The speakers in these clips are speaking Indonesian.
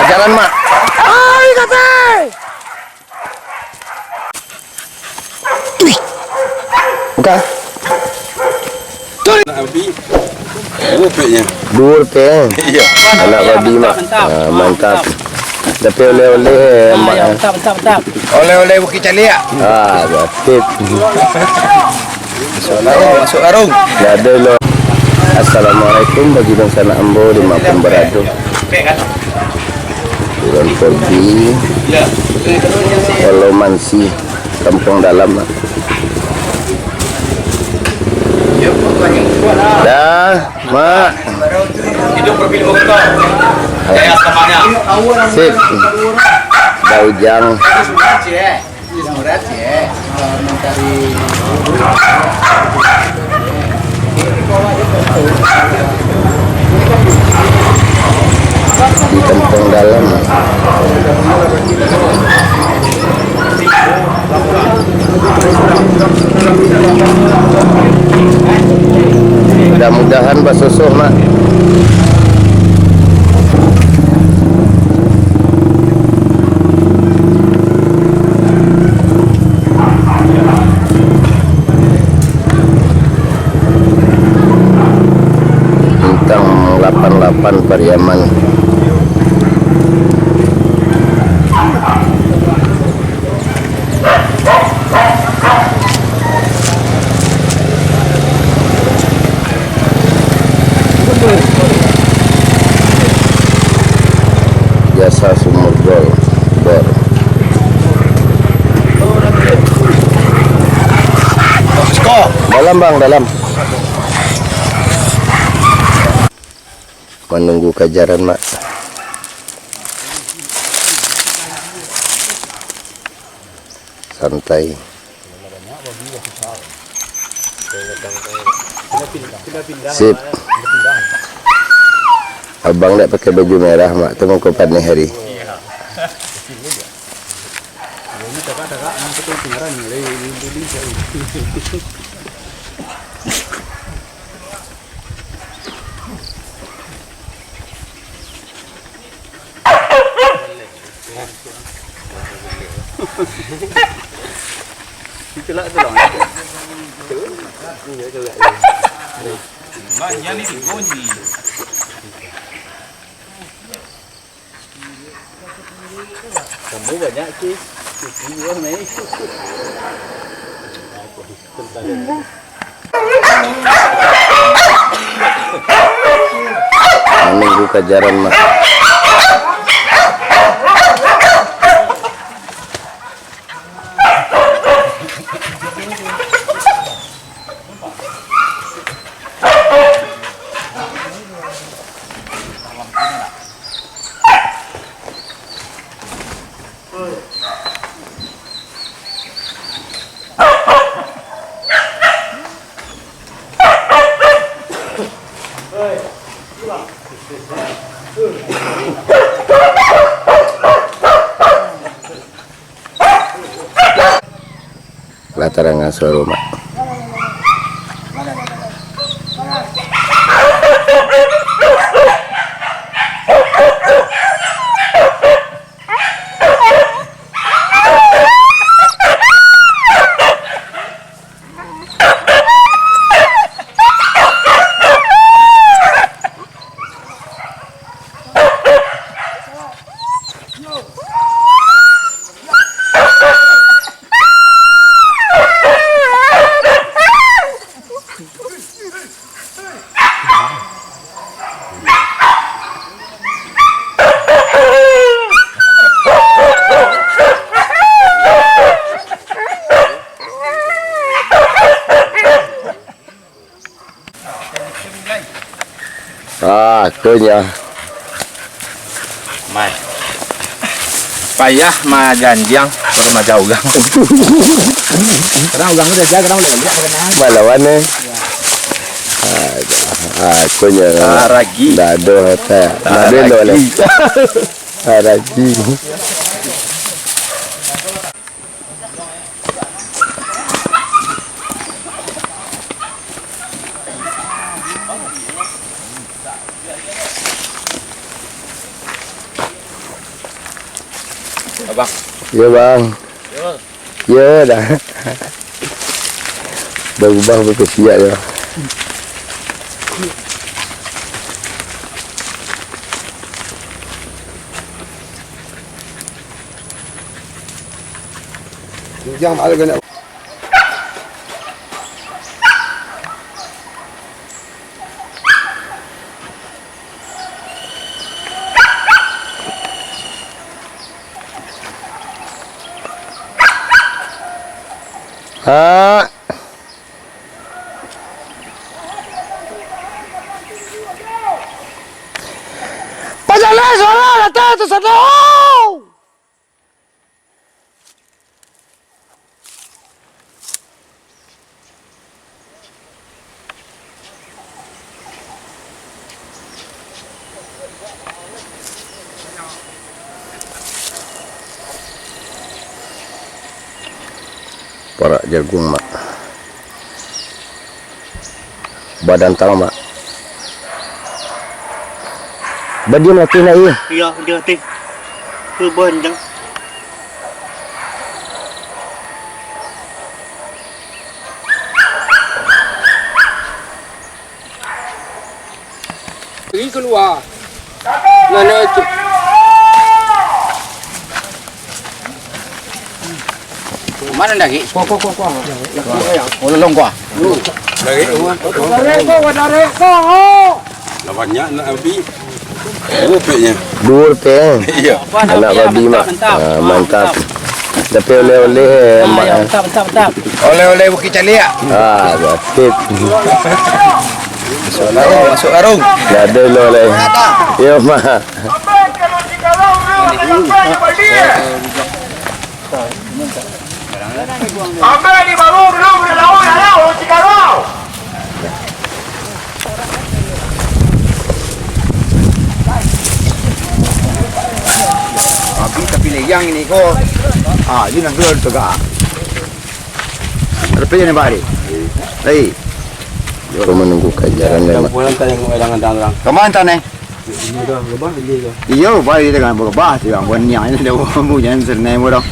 Jalan mak. Ay, katay! Buka. Dua rupiah. Iya. Anak babi mak. Mantap. Tapi oleh-oleh mak. Mantap. Oleh-oleh Bukit Calia. Sakit. Masuk karung. Ada lo. Assalamualaikum bagi bangsa anak Ambo dimaafkan beradu. Bulan pergi. Kalau Mansi, kampung dalam. Dah, mak. Hidup berpilih Bogor. Saya temannya. Sip. Daujang. Di kampung dalam. Mudah-mudahan basusuh mak. Bintang 88 Pariaman. Jasa Sumur Bor. Dalam bang, dalam. Menunggu kejaran mak. Santai. Sip. Abang tak pakai baju merah mak, temu ke pada hari. Itulah tolong. Banyak ni digunji. Kamu banyak sih. Ini nih. Menunggu kejaran mak. Lataran ngasuh mak. Itunya. Mai. Payah mah janjang pada mah jauh gang. Kadang ulang udah jaga, kadang udah kadang. Malawan nih. Akunya. Taragi. Dado teh. Dado le. Taragi. Abang. Ya bang. Ya dah. Berubah berkesiap ya. Jangan ada kena. Ha. Pajalan suara datang tu sana. Parak jagung mak. Badan tang mak. Badi mati nak ye. Ya, dia teh. Kebun jang. Pergi keluar. Mana tu? Mana lagi? Kau. Oh, lolong gua. Tarik kau. Banyak nak habis. Rupanya. Dua peng. Iya. Anak babi mak. Mantap. Tapi oleh-oleh mak. Bentar. Oleh-oleh bukit calik. Sakit. Masuk karung. Dah ada oleh. Ya mak. Ambil di baru belum lawan Cikarang. Tapi yang ini kau. Ini nak keluar tu kah? Terus ni bari. Hei. Kau menunggu kajaran dan mak. Pulang tanya ngelangan dalam. Kaman tan eh? Iya, bari dengan berubah tu yang buat niat ini dah mu jangan sernai mu dah.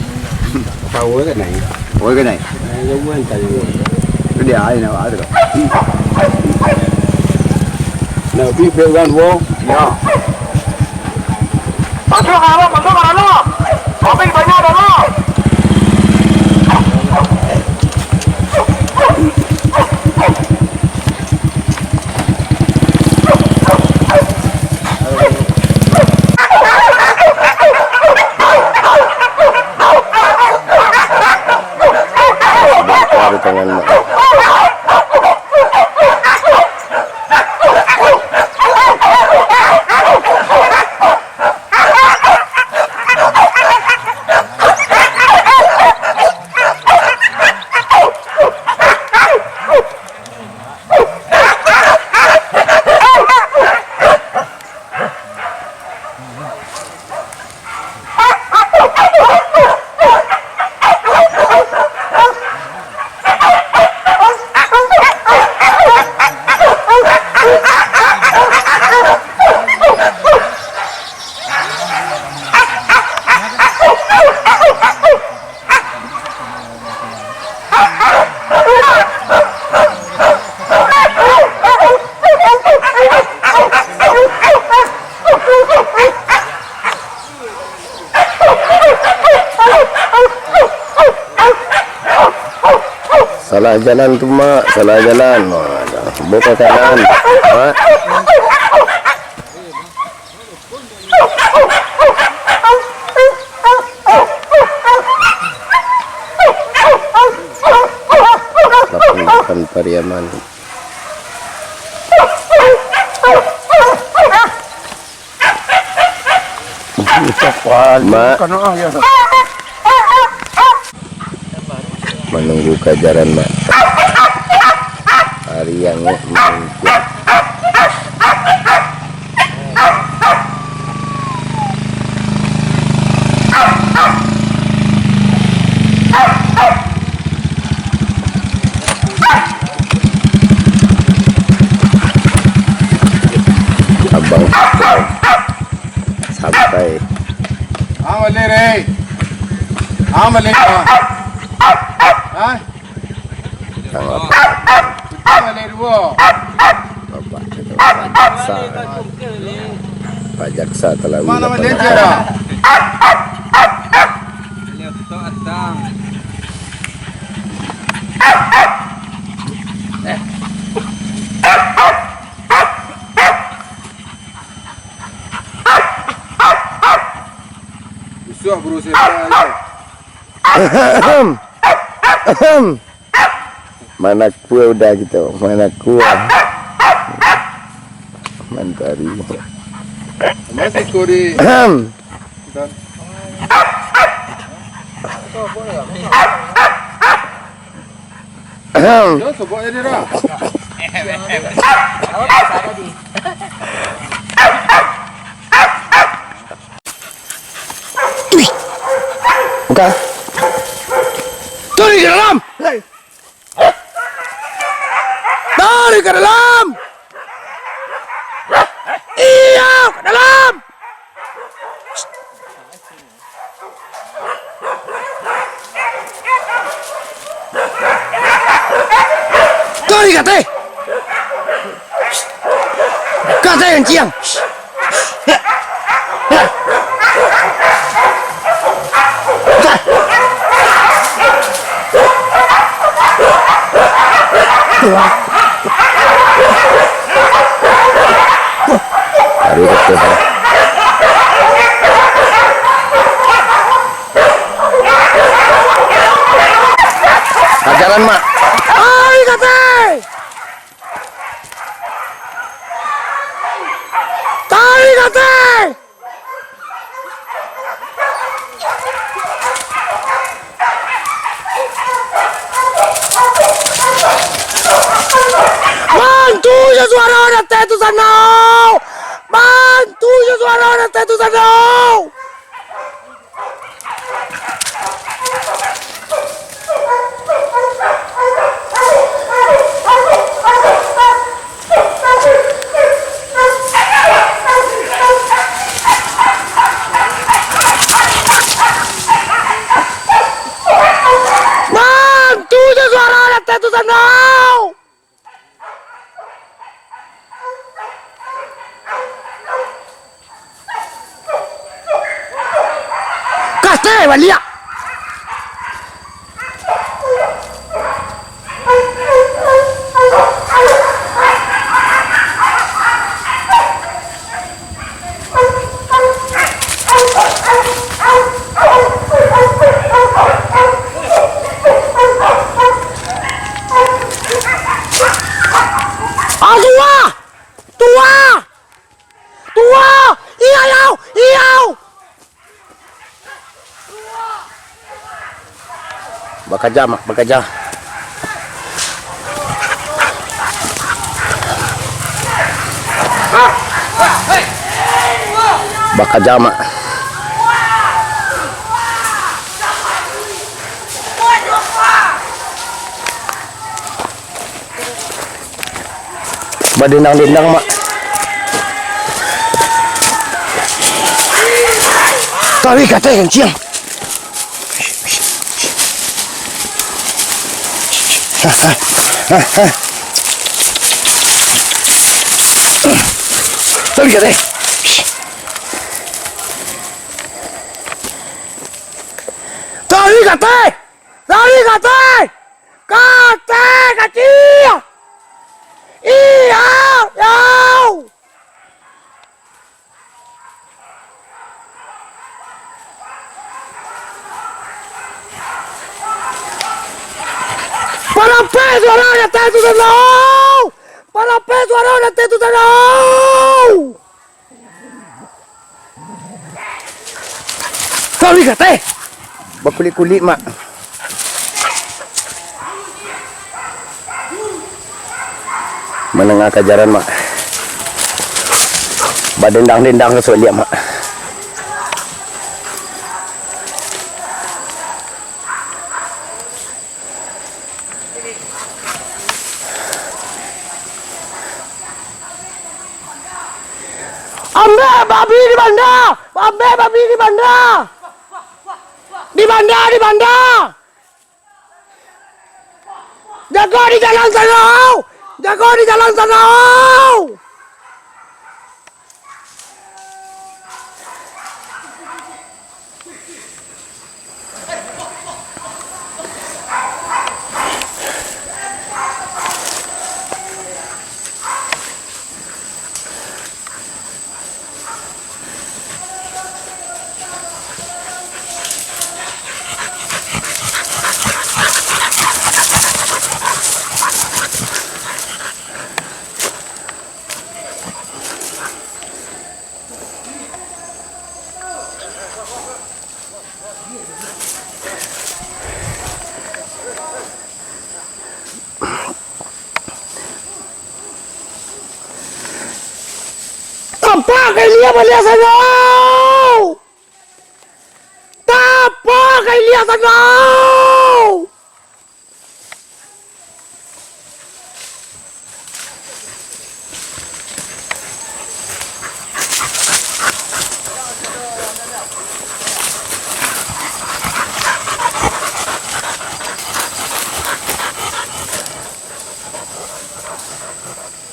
Tahu kan ni. Oi ke nai? Jawan tanya. Tu dia ai nak ada. Nak pergi pegang wo. Ya. Masuk arah. Ambil banyak dah. Di tangan mak. Salah jalan tu mak, salah jalan. Buka kanan. Mak. Lapan Pariaman. Mak. Menunggu kajaran mak. Hari yang mungkin. Abang sampai. Balik re. Amalin ka. Ha? Amalin mo. Bapak itu Pak Jaksa. Pak Jaksa telah Mana wilayah malin ka? Suah berusaha aja. Mana kue udah gitu, mana kue mantari. Masih kuri. Yo, sebab ini dah. Buka. Tarik ke dalam. Tarik ke dalam. Iya, ke dalam. Tarik kate. Kate yang ciang. Tarik kate. Jalan mak. Ay kate. Tarik kate. Bantu ya suara orang tetu sana. Bantu ya suara orang tetu sana. Bantu ya suara orang tetu sana. Kasih balik. Tua, iya. Bakaja mak, bakaja. Bakaja mak. Badindang-dindang mak. Tarik kate yang ciang. Tarik kate. Tarik kate. Tarik kate. Kate kecil. Iya, yau. Para peso ahora tetu sana. Para peso ahora tetu sana. Tarik kate. Bakuli-kuli mak. Menengah kajaran mak. Badendang-dendang ke solia mak. Ambe babi di mana? Ambe babi di mana? Di banda, di banda. Jago di jalan sana. Jago di jalan sana. Tapak kay Lia balik sana. Tapak kay Lia sana.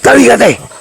Tahu kata?